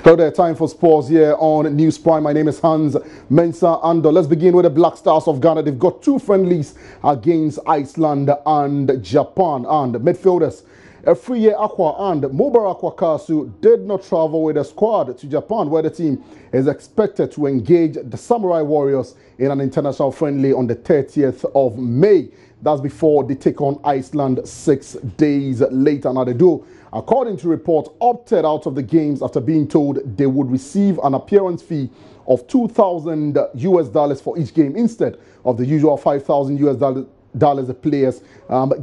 Hello there, time for sports here on News Prime. My name is Hans Mensah Ando. Let's begin with the Black Stars of Ghana. They've got two friendlies against Iceland and Japan. And midfielders Afriye Akwa and Mubarak Wakasu did not travel with the squad to Japan, where the team is expected to engage the Samurai Warriors in an international friendly on the 30th of May. That's before they take on Iceland 6 days later. Now, the duo, according to reports, opted out of the games after being told they would receive an appearance fee of $2,000 for each game instead of the usual $5,000 the players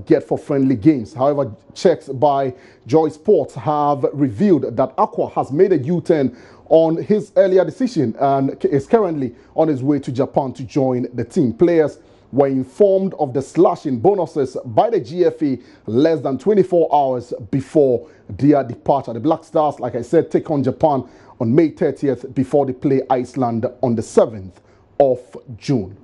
get for friendly games. However, checks by Joy Sports have revealed that Aqua has made a U-turn on his earlier decision and is currently on his way to Japan to join the team. Players were informed of the slashing bonuses by the GFA less than 24 hours before their departure. The Black Stars, like I said, take on Japan on May 30th before they play Iceland on the 7th of June.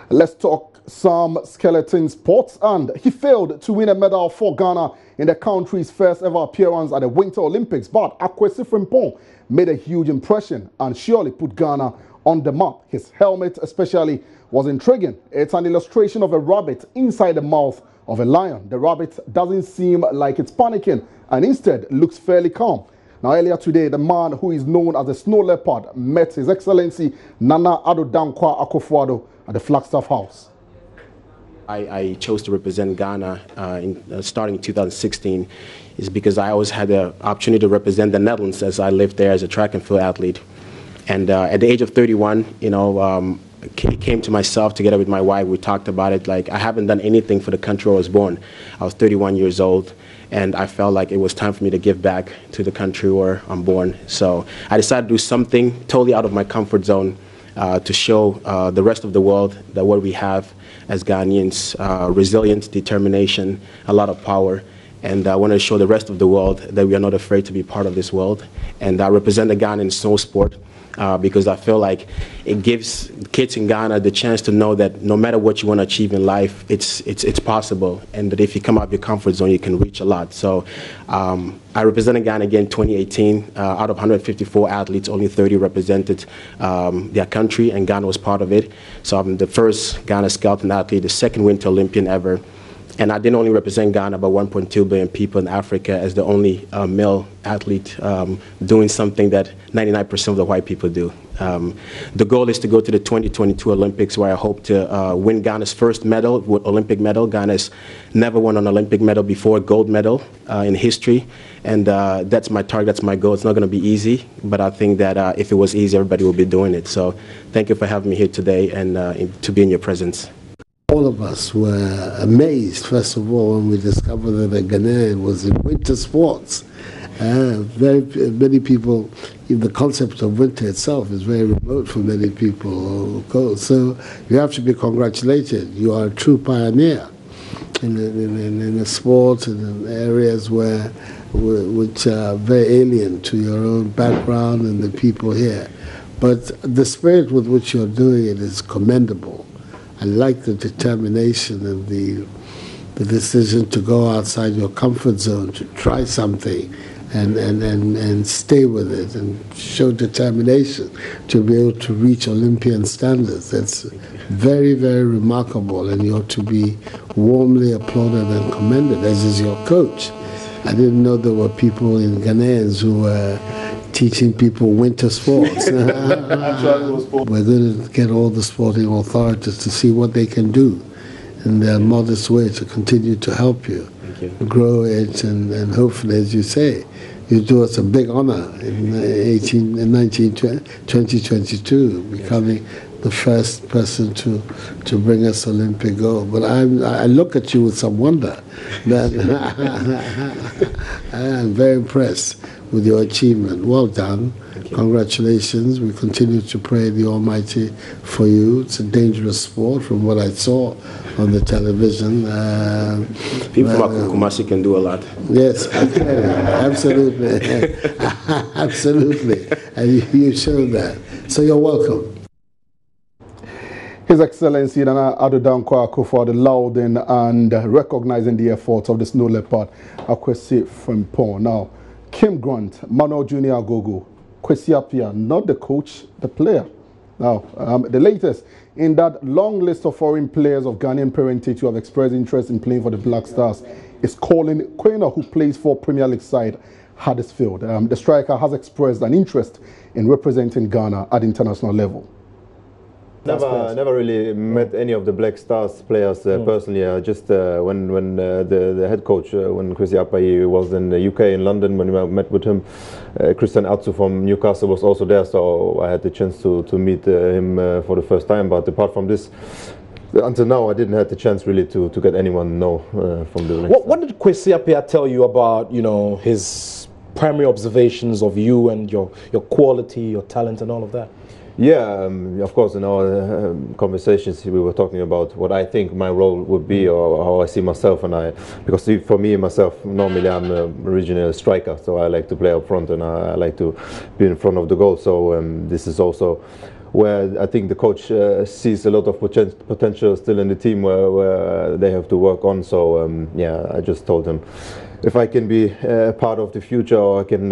Let's talk some skeleton sports. And he failed to win a medal for Ghana in the country's first ever appearance at the Winter Olympics. But Akwesi Frimpong made a huge impression and surely put Ghana on the map. His helmet especially was intriguing. It's an illustration of a rabbit inside the mouth of a lion. The rabbit doesn't seem like it's panicking and instead looks fairly calm. Now, earlier today, the man who is known as the Snow Leopard met His Excellency Nana Addo Dankwa Akufo-Addo at the Flagstaff House. I chose to represent Ghana starting in 2016 is because I always had the opportunity to represent the Netherlands as I lived there as a track and field athlete. And at the age of 31, it came to myself together with my wife. We talked about it. Like, I haven't done anything for the country I was born. I was 31 years old, and I felt like it was time for me to give back to the country where I'm born. So I decided to do something totally out of my comfort zone to show the rest of the world that what we have as Ghanaians, resilience, determination, a lot of power. And I want to show the rest of the world that we are not afraid to be part of this world. And I represent the Ghana in snow sport. Because I feel like it gives kids in Ghana the chance to know that no matter what you want to achieve in life, it's possible, and that if you come out of your comfort zone, you can reach a lot. So I represented Ghana again in 2018. Out of 154 athletes, only 30 represented their country, and Ghana was part of it. So I'm the first Ghana skeleton athlete, the second Winter Olympian ever. And I didn't only represent Ghana, but 1.2 billion people in Africa as the only male athlete doing something that 99% of the white people do. The goal is to go to the 2022 Olympics, where I hope to win Ghana's first medal, Olympic medal. Ghana's never won an Olympic medal before, gold medal in history. And that's my target, that's my goal. It's not going to be easy, but I think that if it was easy, everybody would be doing it. So thank you for having me here today and to be in your presence. All of us were amazed, first of all, when we discovered that a Ghanaian was in winter sports. Very many people, the concept of winter itself is very remote for many people. So you have to be congratulated. You are a true pioneer in the sport and in areas which are very alien to your own background and the people here. But the spirit with which you're doing it is commendable. I like the determination and the decision to go outside your comfort zone, to try something and stay with it and show determination to be able to reach Olympian standards. That's very, very remarkable, and you ought to be warmly applauded and commended, as is your coach. I didn't know there were people in Ghanaians who were teaching people winter sports. We're going to get all the sporting authorities to see what they can do in their modest way to continue to help you grow it, and hopefully, as you say, you do us a big honor in 2022, becoming the first person to bring us Olympic gold. But I look at you with some wonder. I'm very impressed with your achievement. Well done. Congratulations. We continue to pray the Almighty for you. It's a dangerous sport from what I saw on the television. People from Kumasi can do a lot. Yes, absolutely. Absolutely. And you showed that. So you're welcome. His Excellency Nana Addo Dankwa Akufo-Addo lauding and recognizing the efforts of the Snow Leopard, Akwesi Frimpong. Now, Kim Grant, Manuel Junior Agogo, Kwesi Appiah, not the coach, the player. Now, the latest in that long list of foreign players of Ghanaian parentage who have expressed interest in playing for the Black Stars is Colin Quaynor, who plays for Premier League side Huddersfield. The striker has expressed an interest in representing Ghana at international level. Never really met any of the Black Stars players personally. Just when the head coach, when Kwesi Appiah was in the UK in London, when I met with him, Christian Atsu from Newcastle was also there, so I had the chance to meet him for the first time. But apart from this, until now, I didn't have the chance really to get anyone know from the Black Stars. What did Kwesi Appiah tell you about, you know, his primary observations of you and your quality, your talent, and all of that? Yeah, of course, in our conversations we were talking about what I think my role would be or how I see myself, and because for me myself, normally I'm originally a striker, so I like to play up front and I like to be in front of the goal. So this is also where I think the coach sees a lot of potential still in the team where they have to work on. So yeah, I just told him if I can be part of the future or I can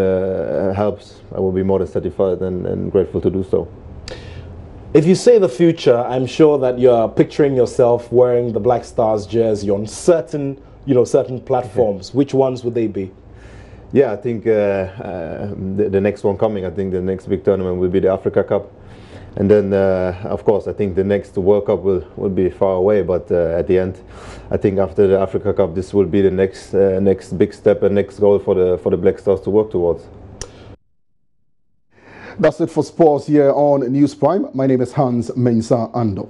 help, I will be more than satisfied and grateful to do so. If you say the future, I'm sure that you're picturing yourself wearing the Black Stars jersey on certain platforms. Which ones would they be? Yeah, I think the next one coming, I think the next big tournament will be the Africa Cup. And then, of course, I think the next World Cup will be far away. But at the end, I think after the Africa Cup, this will be the next big step and next goal for the Black Stars to work towards. That's it for sports here on News Prime. My name is Hans Mensah Ando.